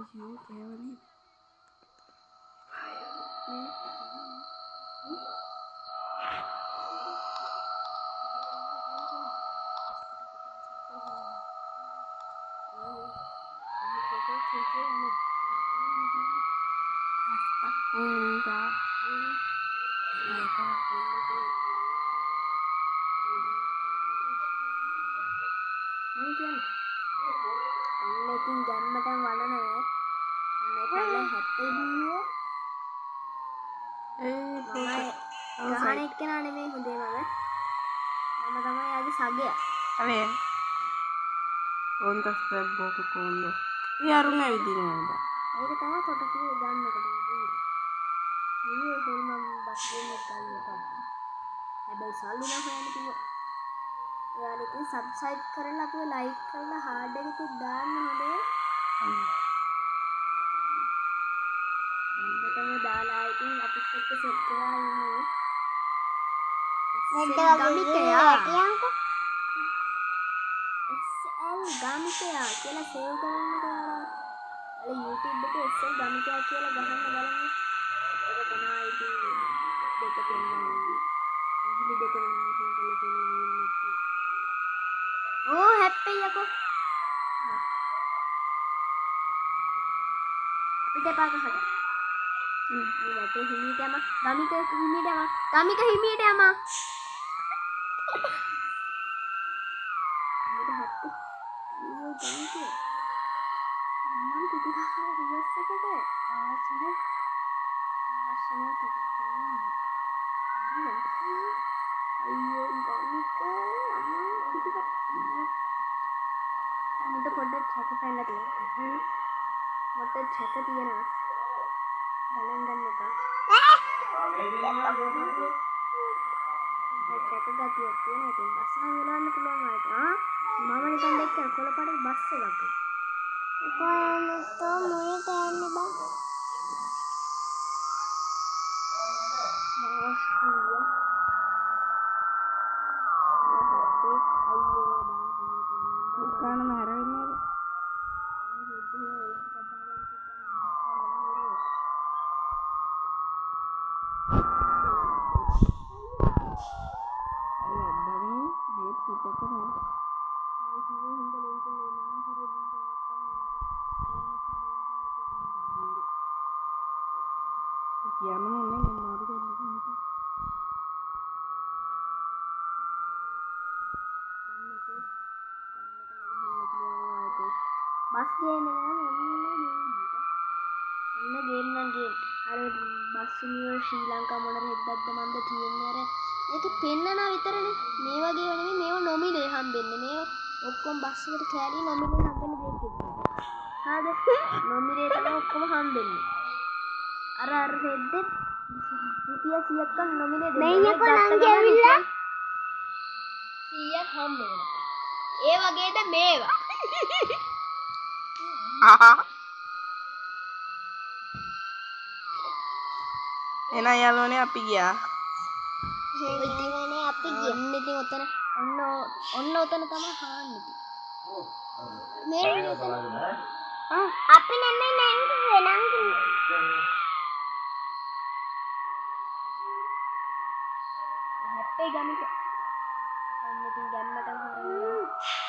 අයියෝ කෑවනේ. ඉතින් ගැම්මටම වඩනවා. අන්න හැප්පෙන්නේ. ගහන එක්කෙනා නෙමෙයි හොඳේ මම තමයි යාගේ සගයා. අනේ. කොන්දස් බෝක කොන්ද. යාරුන් ඇවිදිනවා නේද? ඒක තමයි කොට කිව්වේ ගන්නකොට කිව්වේ. කිව්වේ මම බස් දෙන්න ගන්නවා. හැබැයි සල්ලි නම් හොයන්න කිව්වා. ඔයාලා ඉතින් සබ්ස්ක්‍රයිබ් කරලා අපිව ලයික් කරලා හાર્ඩ් එකකුත් දාන්න හොඳේ. ගන්නටම දාලා ඉතින් අපිත් එක්ක සෙට් වෙලා ඉන්නේ. ගමිකයා කියන්කෝ. SL ගමිකයා කියලා සේව් කරන්න කියලා. අර YouTube එකේ SL ගමිකයා කියලා ගහන්න බලන්න. ඒක තමයි ඉතින් දෙක පෙන්නන්නේ. අංගිලි දෙක වෙනකින් කරලා පෙන්නන්නේ. ඕ හැප්පෙයි යකෝ. අපිට එපා ගහන්න. ඒකට හිමීට යම ගමික හිමීට යම ගමික හිමීට යම. අපිට හැප්පෙයි. ඊයෝ ගමික. මම පිටිපස්සේ රිවර්ස් එකට ආසනේ. ආසනේ පිටිපස්සේ. අයියෝ ගමික අම්මා පිටිපස්සේ. මුට පොඩ්ඩක් චැක පැනලා තියෙනවා. මට චැක තියෙනවා. ගලන් ගන්න එපා. චැක ගතියක් තියෙන ඉතින් බස් නම් එලවන්න පුළුවන් ආයෙත්. මම නිකන් දැක්ක කොළපාරේ බස් එකක්. කොහොමද මොනිට යන්නේ බං? දුකානම හැරෙන්නේ. කියන්න ඕනේ මම මාරු කරන්න කිව්වා. බස් ගේම නෑ ඔන්න ගේම් නම් ගේම්. අර බස් යුනිවර් ශ්‍රී ලංකා මොන රෙද්දක්ද මන්ද තියෙන්නේ අර ඒක පෙන්නනා විතරනේ. මේ වගේ නෙමෙයි මේව නොමිලේ හම්බෙන්නේ. මේ ඔක්කොම බස් එකට කෑලි නොමිලේ හම්බෙන්නේ බ්‍රේක් එක. හරිද? නොමිලේ තමයි ඔක්කොම හම්බෙන්නේ. අර රෙද්ද රුපියල් 100ක් නොමිලේ දෙනවා. මේ යකෝ නංගි ඇවිල්ලා 100ක් හම්බ වෙනවා. ඒ වගේද මේවා. එන යාළුවනේ අපි ගියා. ඉතින් අපි ගියා. ඉතින් ඔන්න ඔතන තමයි හාන්නේ. මේ අපි නෙමෙයි නංගි වෙනංගි. හැප්පේ ගමික. ඔන්න ඉතින් ගන්නටම හරියට.